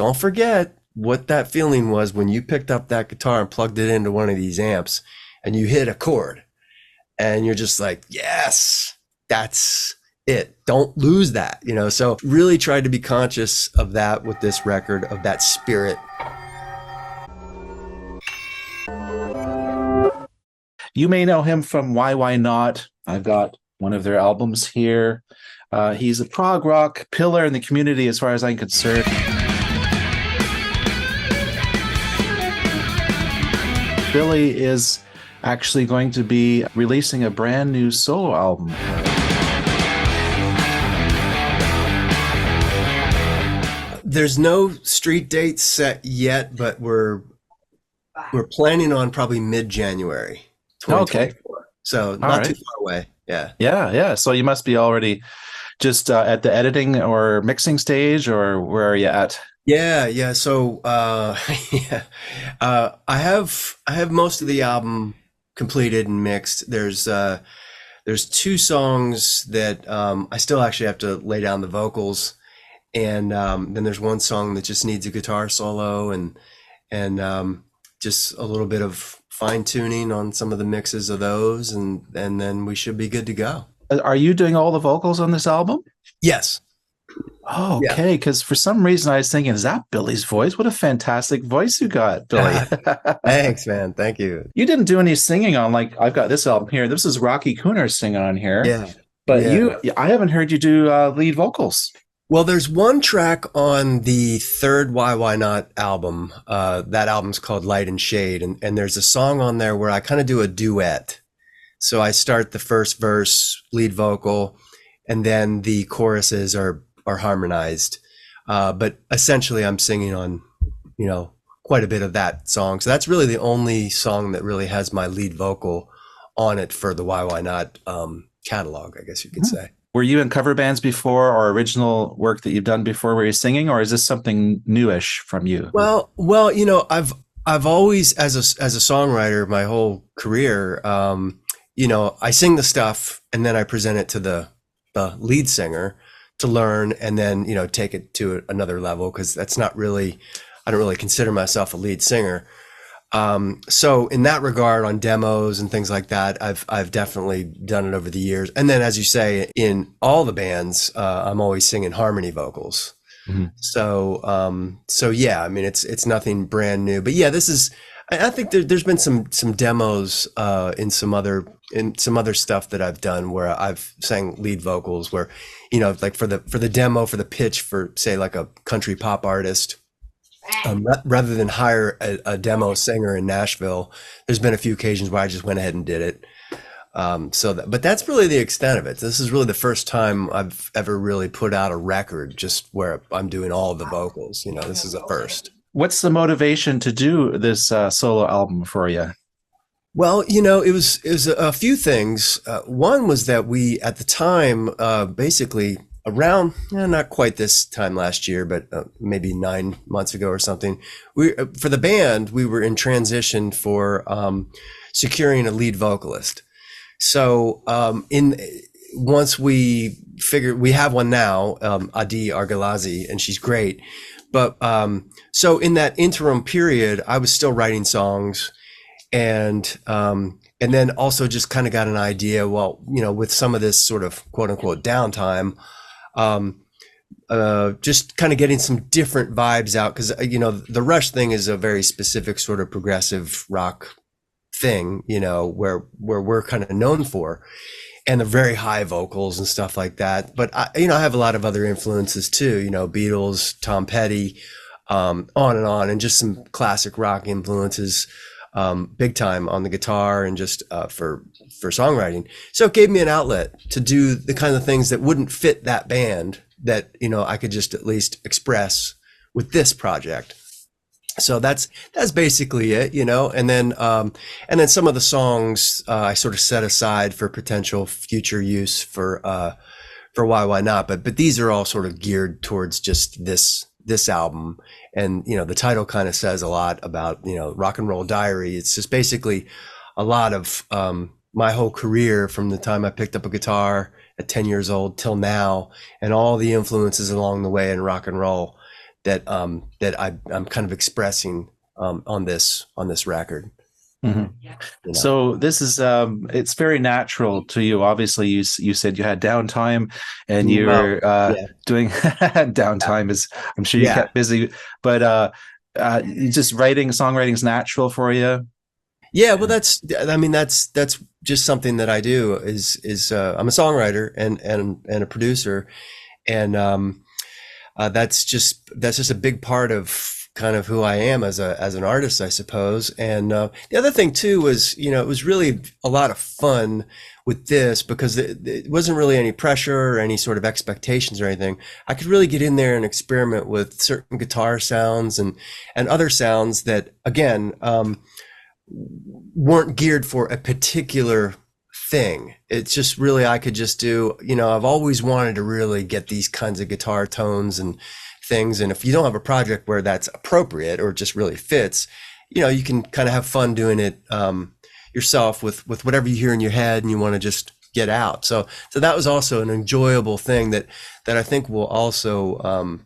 don't forget what that feeling was when you picked up that guitar and plugged it into one of these amps and you hit a chord and you're just like, yes, that's it. Don't lose that, you know? So really tried to be conscious of that with this record, of that spirit. You may know him from YYNOT. I've got one of their albums here. He's a prog rock pillar in the community as far as I'm concerned. Billy is actually going to be releasing a brand new solo album. There's no street date set yet, but we're planning on probably mid-January 2024. Okay. So not too far away. Yeah. Yeah. So you must be already just at the editing or mixing stage, or where are you at? Yeah. So yeah. I have most of the album completed and mixed. There's two songs that I still actually have to lay down the vocals, and then there's one song that just needs a guitar solo and just a little bit of fine tuning on some of the mixes of those, and then we should be good to go. Are you doing all the vocals on this album? Yes. Oh, okay. Because for some reason I was thinking, is that Billy's voice? What a fantastic voice you got, Billy. Thanks, man. Thank you. You didn't do any singing on, like, I've got this album here. This is Rocky Cooner singing on here. Yeah. But Yeah. I haven't heard you do lead vocals. Well, there's one track on the third YYNOT album. That album's called Light and Shade. And there's a song on there where I kind of do a duet. So I start the first verse, lead vocal, and then the choruses are harmonized. But essentially I'm singing on, quite a bit of that song. So that's really the only song that really has my lead vocal on it for the YYNOT catalog, I guess you could say. Were you in cover bands before, or original work that you've done before where you're singing, or is this something newish from you? Well, I've always, as a songwriter, my whole career, I sing the stuff and then I present it to the lead singer to learn, and then, take it to another level, because that's not really, I don't really consider myself a lead singer. So in that regard, on demos and things like that, I've definitely done it over the years. And then, as you say, in all the bands, I'm always singing harmony vocals. Mm-hmm. So yeah, I mean, it's nothing brand new, but yeah, I think there's been some demos in some other stuff that I've done where I've sang lead vocals, where, like for the demo, for the pitch for, say, like a country pop artist, rather than hire a demo singer in Nashville, there's been a few occasions where I just went ahead and did it. But that's really the extent of it. This is really the first time I've ever really put out a record just where I'm doing all of the vocals. This is a first. What's the motivation to do this solo album for you? Well, it was a few things. One was that we, at the time, basically around, not quite this time last year, but maybe 9 months ago or something, for the band, we were in transition for securing a lead vocalist. So once we figured, we have one now, Adi Argalazi, and she's great. But so in that interim period, I was still writing songs, and then also just kind of got an idea, well, with some of this sort of quote unquote downtime, just kind of getting some different vibes out, because the Rush thing is a very specific sort of progressive rock thing, where we're kind of known for, and the very high vocals and stuff like that. But I have a lot of other influences too, Beatles, Tom Petty, on and on, and just some classic rock influences, big time on the guitar, and just for songwriting. So it gave me an outlet to do the kind of things that wouldn't fit that band, that I could just at least express with this project. So that's basically it, and then some of the songs I sort of set aside for potential future use for YYNOT, but these are all sort of geared towards just this album. And the title kind of says a lot about rock and roll diary. It's just basically a lot of my whole career, from the time I picked up a guitar at 10 years old till now, and all the influences along the way in rock and roll I'm kind of expressing on this record. Mhm. You know? So this is it's very natural to you. Obviously, you said you had downtime, and Well, you're yeah, doing downtime is I'm sure you yeah, kept busy, but you just songwriting is natural for you. yeah. Well, I mean, that's just something that I do. I'm a songwriter and a producer, and that's just a big part of kind of who I am as an artist, I suppose. And the other thing too was, it was really a lot of fun with this because it wasn't really any pressure or any sort of expectations or anything. I could really get in there and experiment with certain guitar sounds and other sounds that, again, weren't geared for a particular thing. It's just really, I could just do, I've always wanted to really get these kinds of guitar tones and things. And if you don't have a project where that's appropriate or just really fits, you can kind of have fun doing it yourself with whatever you hear in your head and you want to just get out. So that was also an enjoyable thing that I think will also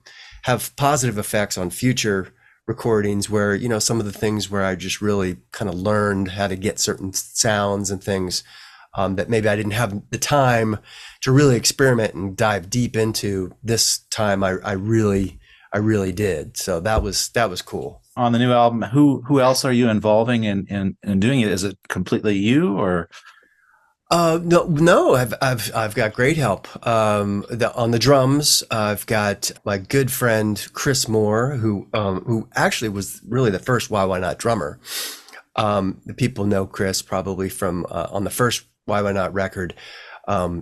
have positive effects on future recordings where, some of the things where I just really kind of learned how to get certain sounds and things that maybe I didn't have the time to really experiment and dive deep into. This time I really did. So that was cool. On the new album, who else are you involving in doing it? Is it completely you or? No, I've got great help. On the drums, I've got my good friend Chris Moore, who actually was really the first YYNOT drummer. The people know Chris probably from on the first YYNOT record,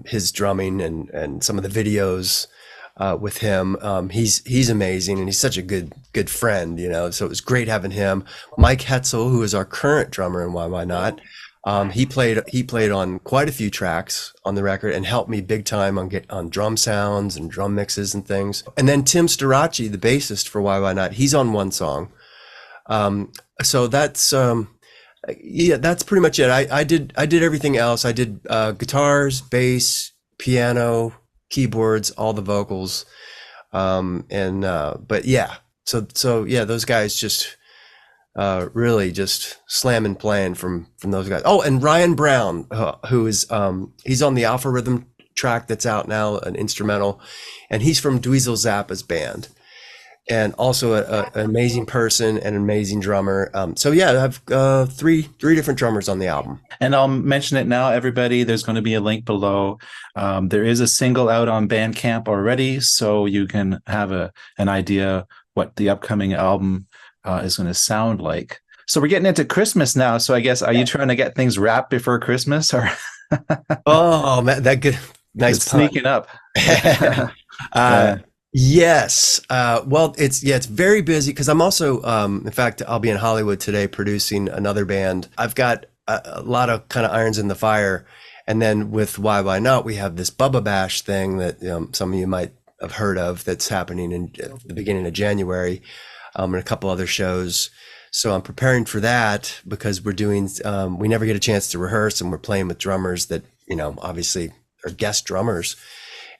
his drumming and some of the videos with him. He's amazing and he's such a good friend, so it was great having him. Mike Hetzel, who is our current drummer in YYNOT, he played on quite a few tracks on the record and helped me big time on drum sounds and drum mixes and things. And then Tim Starachi, the bassist for YYNOT, he's on one song. So that's that's pretty much it. I did everything else. I did guitars, bass, piano, keyboards, all the vocals, but yeah. So yeah, those guys just really just slamming playing from those guys. Oh, and Ryan Brown, who is he's on the Alpha Rhythm track that's out now, an instrumental, and he's from Dweezil Zappa's band. And also an amazing person and an amazing drummer. So yeah, I have three different drummers on the album. And I'll mention it now, everybody. There's going to be a link below. There is a single out on Bandcamp already, so you can have an idea what the upcoming album is going to sound like. So we're getting into Christmas now. So I guess, are you trying to get things wrapped before Christmas, or? Oh man, that good, nice sneaking up. Yes. Well, it's very busy because I'm also, in fact, I'll be in Hollywood today producing another band. I've got a lot of kind of irons in the fire. And then with YYNOT, we have this Bubba Bash thing that some of you might have heard of that's happening in the beginning of January, and a couple other shows. So I'm preparing for that because we're doing, we never get a chance to rehearse and we're playing with drummers that, obviously are guest drummers.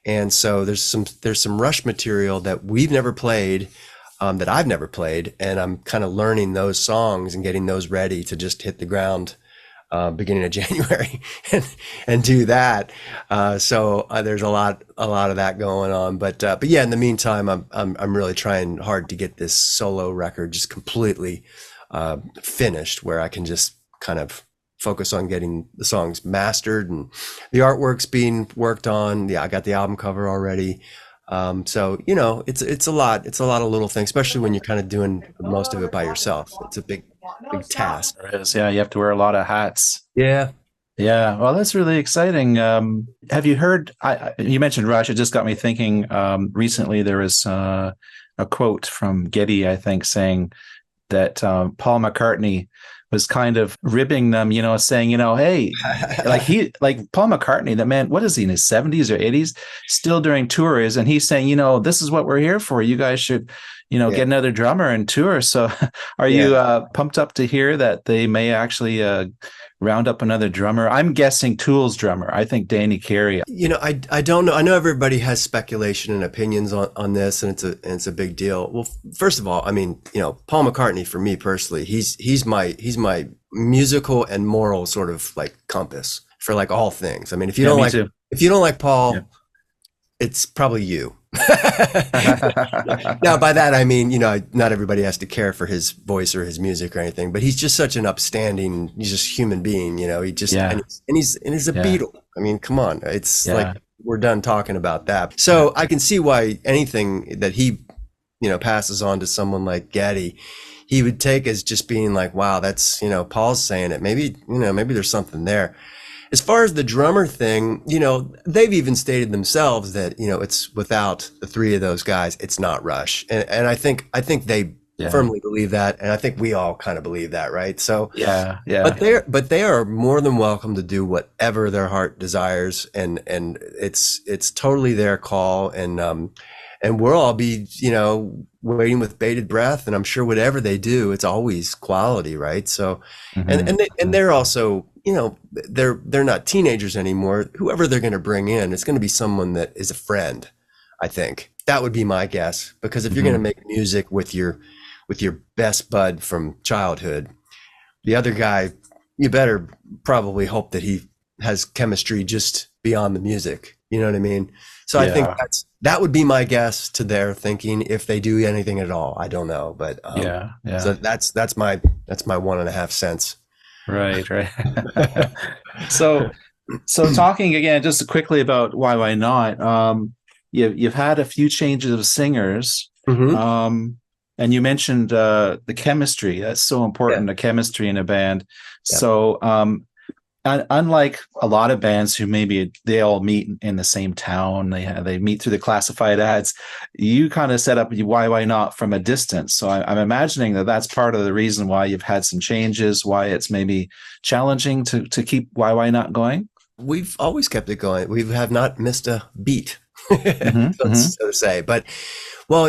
And so there's some Rush material that we've never played, that I've never played, and I'm kind of learning those songs and getting those ready to just hit the ground beginning of January and do that. So there's a lot of that going on. But yeah, in the meantime, I'm really trying hard to get this solo record just completely finished, where I can just kind of focus on getting the songs mastered and the artwork's being worked on. Yeah, I got the album cover already. So it's a lot of little things, especially when you're kind of doing most of it by yourself. It's a big task. There is. Yeah, you have to wear a lot of hats. Yeah. Well, that's really exciting. Have you heard, you mentioned Rush, it just got me thinking. Recently there was a quote from Getty, I think, saying that Paul McCartney was kind of ribbing them, saying, hey, like Paul McCartney, that man, what is he in his 70s or 80s, still doing tours, and he's saying, this is what we're here for. You guys should, Yeah. get another drummer and tour. So, are you pumped up to hear that they may actually round up another drummer? I'm guessing Tool's drummer. I think Danny Carey. I don't know. I know everybody has speculation and opinions on this, and it's a big deal. Well, first of all, I mean, Paul McCartney, for me personally, he's my musical and moral sort of like compass for like all things. I mean, if you don't like Paul, it's probably you. Now, by that I mean, not everybody has to care for his voice or his music or anything, but he's just such an upstanding, he's just human being, he just and he's a Beatle. I mean, come on, it's like we're done talking about that. So I can see why anything that he passes on to someone like Geddy, he would take as just being like, wow, that's Paul's saying it, maybe there's something there. As far as the drummer thing, they've even stated themselves that, it's without the three of those guys, it's not Rush. And I think they firmly believe that. And I think we all kind of believe that, right? So, but they are more than welcome to do whatever their heart desires. And it's totally their call. And we'll all be, waiting with bated breath. And I'm sure whatever they do, it's always quality, right? So, and they're also, they're not teenagers anymore. Whoever they're going to bring in, it's going to be someone that is a friend. I think that would be my guess, because if you're going to make music with your best bud from childhood, the other guy, you better probably hope that he has chemistry just beyond the music. You know what I mean? So I think that would be my guess to their thinking, if they do anything at all. I don't know, but so that's my 1.5 cents. Right. So talking again just quickly about YYNOT, you've had a few changes of singers, and you mentioned the chemistry. That's so important, the chemistry in a band. So unlike a lot of bands who maybe they all meet in the same town, they meet through the classified ads, you kind of set up YYNOT from a distance. So I'm imagining that that's part of the reason why you've had some changes, why it's maybe challenging to keep YYNOT going. We've always kept it going. We have not missed a beat, so to say. But, well,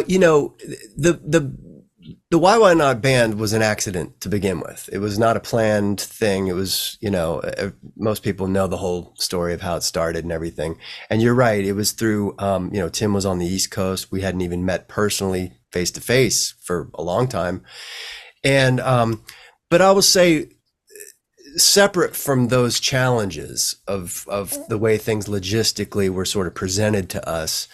the YYNOT band was an accident to begin with. It was not a planned thing. It was, most people know the whole story of how it started and everything. And you're right. It was through, Tim was on the East Coast. We hadn't even met personally face to face for a long time. And, but I will say, separate from those challenges of the way things logistically were sort of presented to us,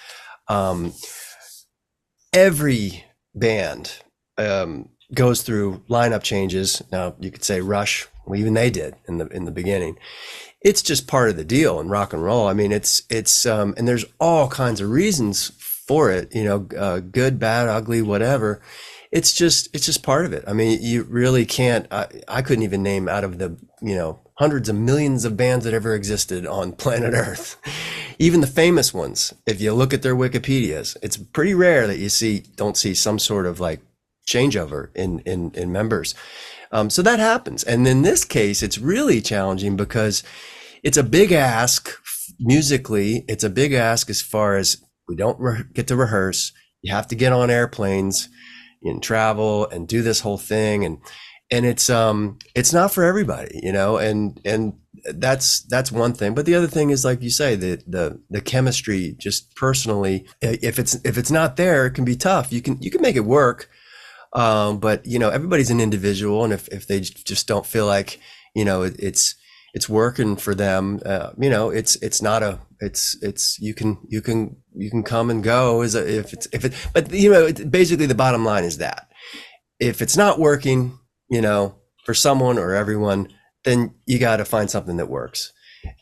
every band goes through lineup changes. Now you could say Rush, well, even they did in the beginning. It's just part of the deal in rock and roll. I mean, it's and there's all kinds of reasons for it, good, bad, ugly, whatever. It's just part of it. I mean, you really can't, I couldn't even name out of the, hundreds of millions of bands that ever existed on planet Earth, even the famous ones. If you look at their Wikipedias, it's pretty rare that you don't see some sort of like changeover in members. So that happens. And in this case, it's really challenging because it's a big ask musically. It's a big ask as far as we don't get to rehearse. You have to get on airplanes and travel and do this whole thing. And it's not for everybody, and that's one thing. But the other thing is, like you say, the chemistry, just personally, if it's not there, it can be tough. You can make it work. But everybody's an individual, and if they just don't feel like it's working for them, it's not a you can come and go but basically the bottom line is that if it's not working, for someone or everyone, then you got to find something that works.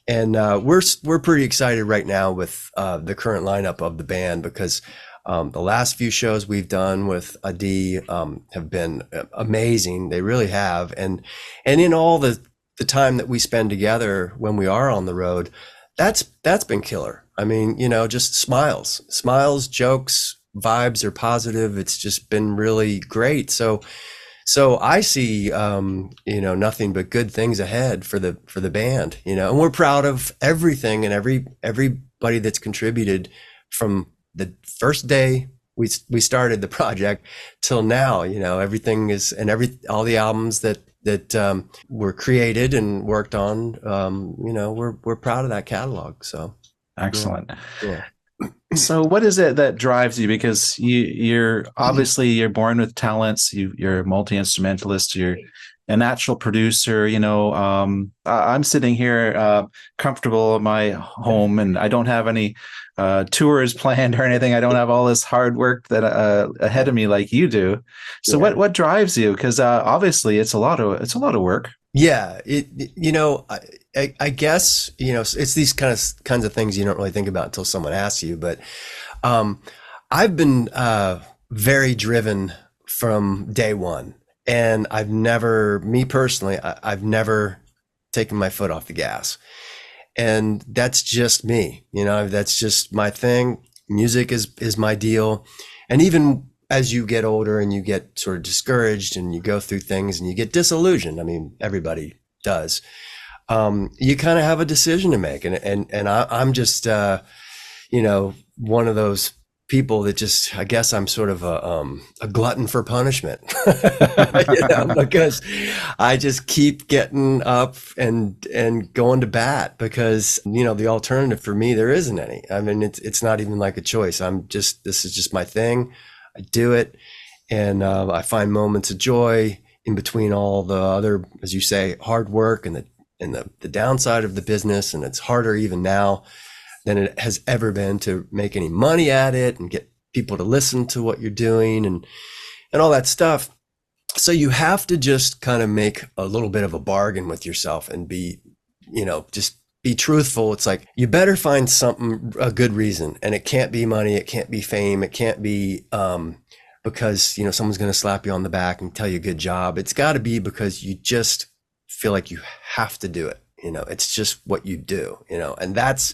And we're pretty excited right now with the current lineup of the band, because the last few shows we've done with Adi have been amazing. They really have. And in all the time that we spend together when we are on the road, that's been killer. I mean, just smiles, jokes, vibes are positive. It's just been really great. So So I see, nothing but good things ahead for the band, and we're proud of everything and everybody that's contributed from the first day we started the project till now. Everything is, and all the albums that were created and worked on. We're proud of that catalog. So yeah, Excellent. yeah. So what is it that drives you? Because you're obviously you're born with talents. You're a multi-instrumentalist. You're a natural producer. I'm sitting here comfortable in my home, and I don't have any tours planned or anything. I don't have all this hard work that ahead of me like you do. So Yeah. what drives you? Because obviously it's a lot of work. Yeah, I guess, it's these kinds of things you don't really think about until someone asks you. But um, I've been very driven from day one, and me personally, I've never taken my foot off the gas, and that's just me. That's just my thing. Music is my deal, and even as you get older and you get sort of discouraged and you go through things and you get disillusioned, I mean, everybody does. You kind of have a decision to make, and I'm just one of those people that just, I guess I'm sort of a glutton for punishment, because I just keep getting up and going to bat, because the alternative for me, there isn't any. I mean, it's not even like a choice. This is just my thing. I do it, and I find moments of joy in between all the other, as you say, hard work and the downside of the business. And it's harder even now than it has ever been to make any money at it and get people to listen to what you're doing and all that stuff. So you have to just kind of make a little bit of a bargain with yourself and just be truthful. It's like, you better find a good reason, and it can't be money. It can't be fame. It can't be, because, someone's going to slap you on the back and tell you good job. It's got to be because you just feel like you have to do it. It's just what you do, and that's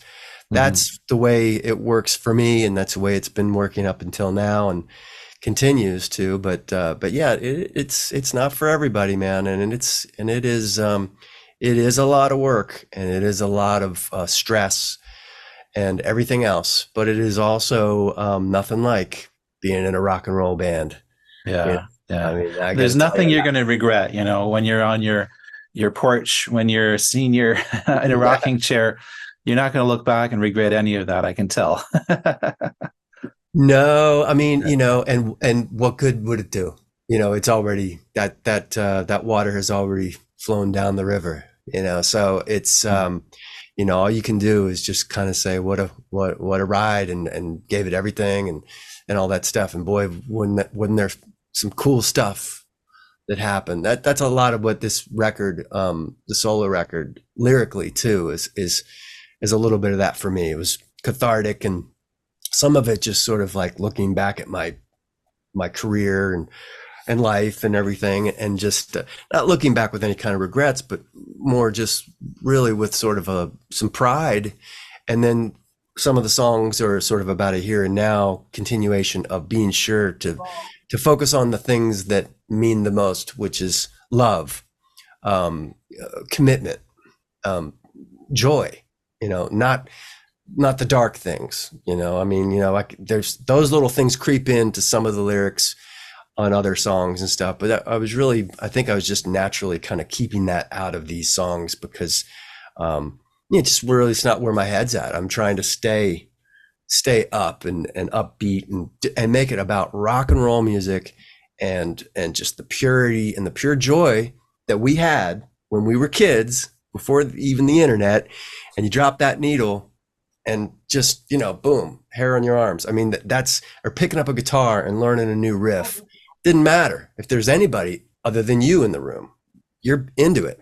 the way it works for me. And that's the way it's been working up until now and continues to, but yeah, it's not for everybody, man. And it is a lot of work, and it is a lot of stress and everything else, but it is also nothing like being in a rock and roll band. Yeah. Yeah. I mean, I There's gotta tell nothing you you're going to regret, when you're on your porch, when you're a senior in a that. rocking chair. You're not going to look back and regret any of that, I can tell. No, I mean, and what good would it do? It's already that water has already flown down the river, so it's, all you can do is just kind of say, what a ride, and gave it everything and all that stuff. And boy, wasn't there some cool stuff that happened. That's a lot of what this record, the solo record, lyrically too, is a little bit of that for me. It was cathartic, and some of it just sort of like looking back at my career and life and everything, and just not looking back with any kind of regrets, but more just really with sort of some pride. And then some of the songs are sort of about a here and now continuation of being sure to focus on the things that mean the most, which is love, commitment, joy, not the dark things, I mean, there's those little things creep into some of the lyrics on other songs and stuff, but I think I was just naturally kind of keeping that out of these songs, because just really, it's not where my head's at. I'm trying to stay up and upbeat and make it about rock and roll music and just the purity and the pure joy that we had when we were kids, before even the internet. And you drop that needle and just, boom, hair on your arms. I mean, or picking up a guitar and learning a new riff. Didn't matter if there's anybody other than you in the room, you're into it.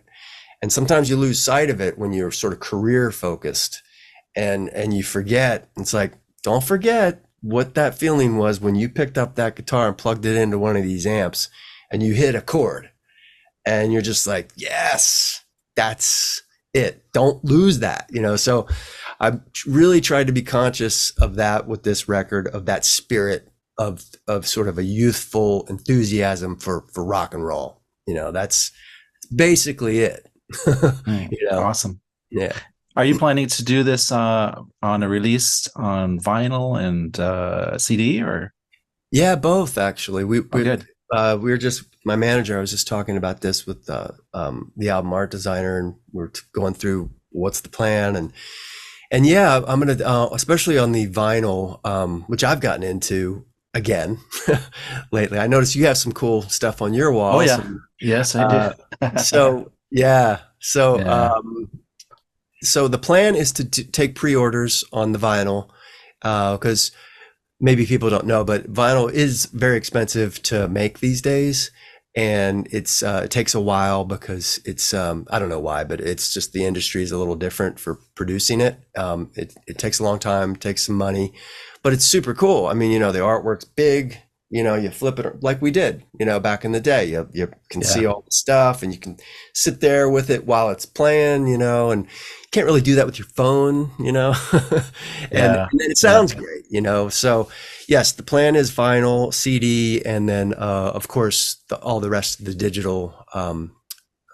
And sometimes you lose sight of it when you're sort of career focused, and you forget. It's like, don't forget what that feeling was when you picked up that guitar and plugged it into one of these amps and you hit a chord, and you're just like, yes, that's it. Don't lose that, So I really tried to be conscious of that with this record, of that spirit of sort of a youthful enthusiasm for rock and roll. That's basically it. you know, Awesome. yeah. Are you planning to do this on a release on vinyl and CD or? Yeah, both actually. Oh, good. We were just my manager. I was just talking about this with the album art designer, and we're going through what's the plan, and yeah, I'm gonna especially on the vinyl, which I've gotten into again lately. I noticed you have some cool stuff on your Oh walls. yeah. And, Yes, I do. so yeah, so Yeah. so the plan is to take pre-orders on the vinyl because maybe people don't know, but vinyl is very expensive to make these days. And it takes a while because it's I don't know why, but it's just the industry is a little different for producing it. It takes a long time, takes some money, but it's super cool. I mean, the artwork's big. You flip it like we did, back in the day. You can see Yeah. all the stuff, and you can sit there with it while it's playing, and you can't really do that with your phone, and Yeah. then it Yeah. sounds great, So yes, the plan is vinyl, CD, and then of course all the rest of the digital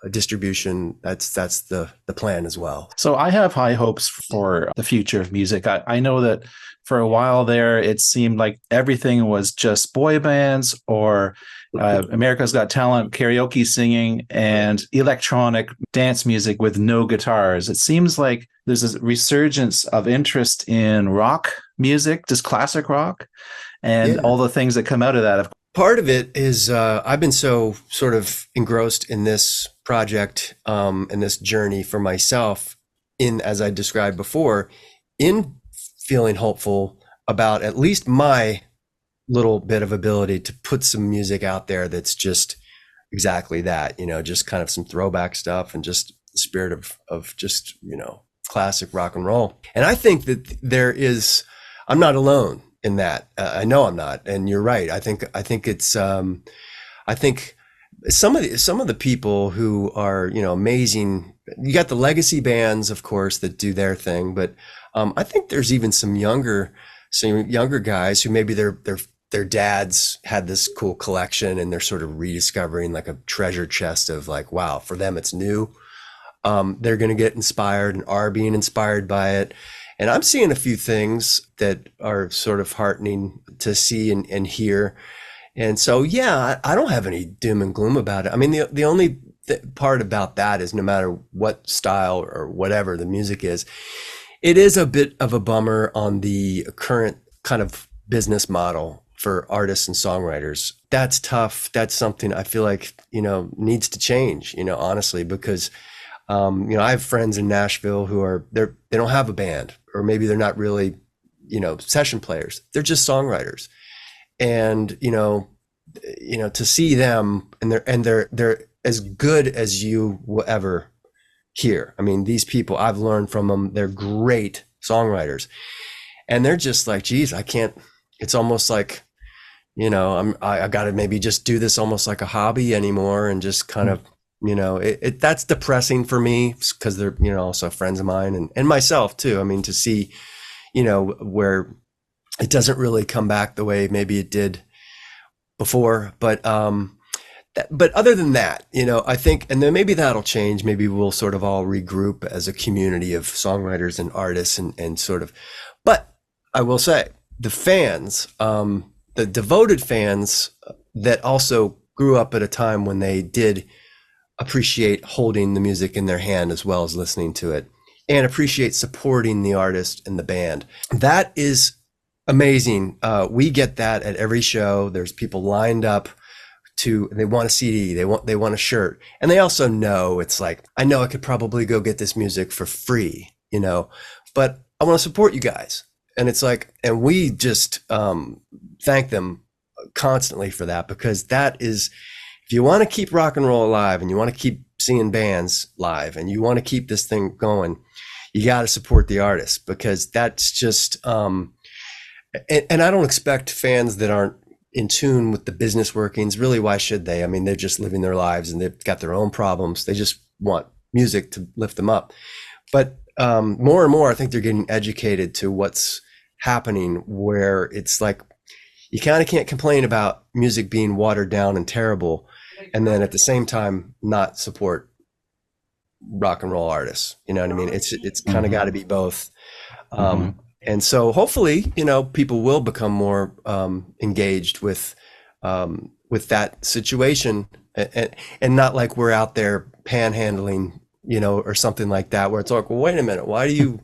distribution. That's the plan as well. So I have high hopes for the future of music. I know that for a while there, it seemed like everything was just boy bands or America's Got Talent, karaoke singing, and electronic dance music with no guitars. It seems like there's a resurgence of interest in rock music, just classic rock, and Yeah. all the things that come out of that. Part of it is I've been so sort of engrossed in this project and this journey for myself in, as I described before, in feeling hopeful about at least my little bit of ability to put some music out there that's just exactly that, just kind of some throwback stuff and just the spirit of just, classic rock and roll. And I think that I'm not alone in that. I know I'm not, and you're right. I think it's I think some of the people who are amazing. You got the legacy bands, of course, that do their thing, but I think there's even some younger guys who maybe their dads had this cool collection and they're sort of rediscovering like a treasure chest of like, wow, for them it's new. They're going to get inspired and are being inspired by it. And I'm seeing a few things that are sort of heartening to see and hear. And so, yeah, I don't have any doom and gloom about it. I mean, the only part about that is no matter what style or whatever the music is, it is a bit of a bummer on the current kind of business model for artists and songwriters. That's tough. That's something I feel like, needs to change, honestly, because, I have friends in Nashville who they don't have a band, or maybe they're not really, session players. They're just songwriters. And, to see them and they're as good as you will ever hear. I mean, these people, I've learned from them. They're great songwriters, and they're just like, geez, I can't, it's almost like, I got to maybe just do this almost like a hobby anymore. And just kind of, that's depressing for me because they're, also friends of mine and myself too. I mean, to see, where it doesn't really come back the way maybe it did before. But other than that, I think, and then maybe that'll change. Maybe we'll sort of all regroup as a community of songwriters and artists and sort of, but I will say the fans, the devoted fans that also grew up at a time when they did appreciate holding the music in their hand as well as listening to it, and appreciate supporting the artist and the band. That is amazing. We get that at every show. There's people lined up they want a CD, they want a shirt. And they also know it's like, I know I could probably go get this music for free, but I want to support you guys. And it's like, and we just thank them constantly for that, because that is, if you want to keep rock and roll alive and you want to keep seeing bands live and you want to keep this thing going, you got to support the artist, because that's just, and I don't expect fans that aren't in tune with the business workings. Really, why should they? I mean, they're just living their lives and they've got their own problems. They just want music to lift them up. But more and more, I think they're getting educated to what's happening, where it's like, you kind of can't complain about music being watered down and terrible, and then at the same time not support rock and roll artists. You know what I mean? It's kind of got to be both. And so hopefully, you know, people will become more engaged with that situation, and not like we're out there panhandling, you know, or something like that, where it's like, well, wait a minute, why do you,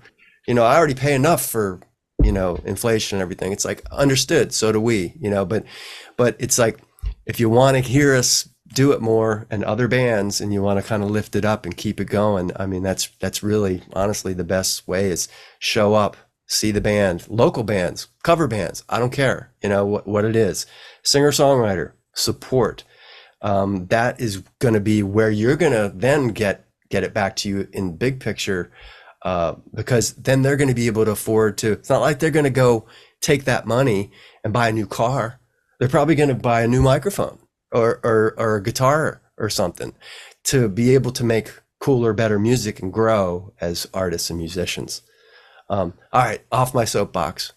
you know, I already pay enough for, you know, inflation and everything. It's like, understood, so do we, you know, but it's like, if you want to hear us do it more and other bands, and you want to kind of lift it up and keep it going, I mean, that's really honestly the best way, is show up, see the band, local bands, cover bands, I don't care, you know, what it is, singer songwriter, support. That is going to be where you're going to then get it back to you in big picture, because then they're going to be able to afford to, it's not like they're going to go take that money and buy a new car. They're probably going to buy a new microphone or a guitar or something, to be able to make cooler, better music and grow as artists and musicians. All right, off my soapbox.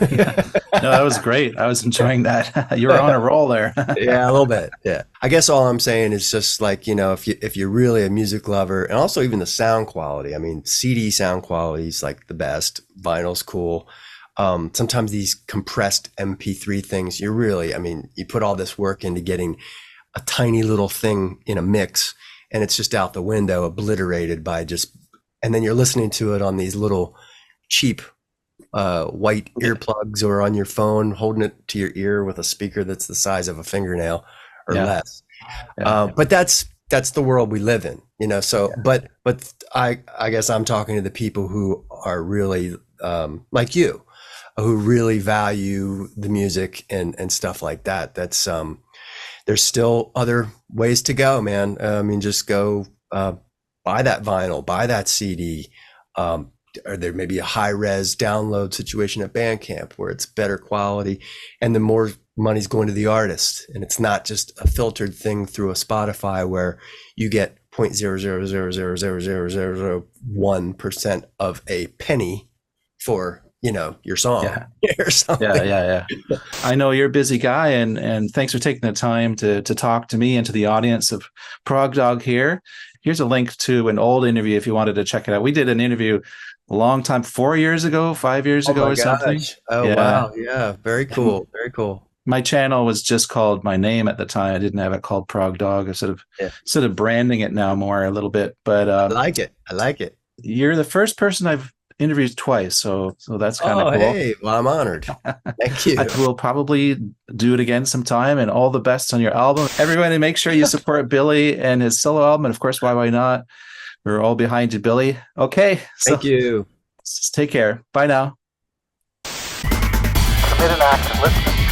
Yeah. No, that was great. I was enjoying that. You were on a roll there. Yeah, a little bit. Yeah. I guess all I'm saying is just like, you know, if you're really a music lover, and also even the sound quality, I mean, CD sound quality is like the best. Vinyl's cool. Sometimes these compressed MP3 things, you really, I mean, you put all this work into getting a tiny little thing in a mix, and it's just out the window, obliterated by just, and then you're listening to it on these little cheap white earplugs, or on your phone, holding it to your ear with a speaker that's the size of a fingernail or less. But that's the world we live in, you know. So, but I guess I'm talking to the people who are really like you, who really value the music and stuff like that. That's there's still other ways to go, man. I mean, just go buy that vinyl, buy that CD. Or there may be a high res download situation at Bandcamp where it's better quality, and the more money's going to the artist, and it's not just a filtered thing through a Spotify where you get 0.000000001% of a penny for, you know, your song or something. Yeah. I know you're a busy guy, and thanks for taking the time to talk to me and to the audience of Prog Dog here. Here's a link to an old interview if you wanted to check it out. We did an interview a long time, 4 years ago, 5 years ago or something. Oh, yeah. Wow. Yeah. Very cool. Very cool. My channel was just called my name at the time. I didn't have it called Prog Dog. I sort of branding it now more a little bit, but I like it. You're the first person I've interviewed twice, so that's kind of cool. Hey, well, I'm honored. Thank you. I will probably do it again sometime, and all the best on your album. Everybody, make sure you support Billy and his solo album, and of course, YYNOT. We're all behind you, Billy. Okay. Thank you. Take care. Bye now. Commit an act and listen.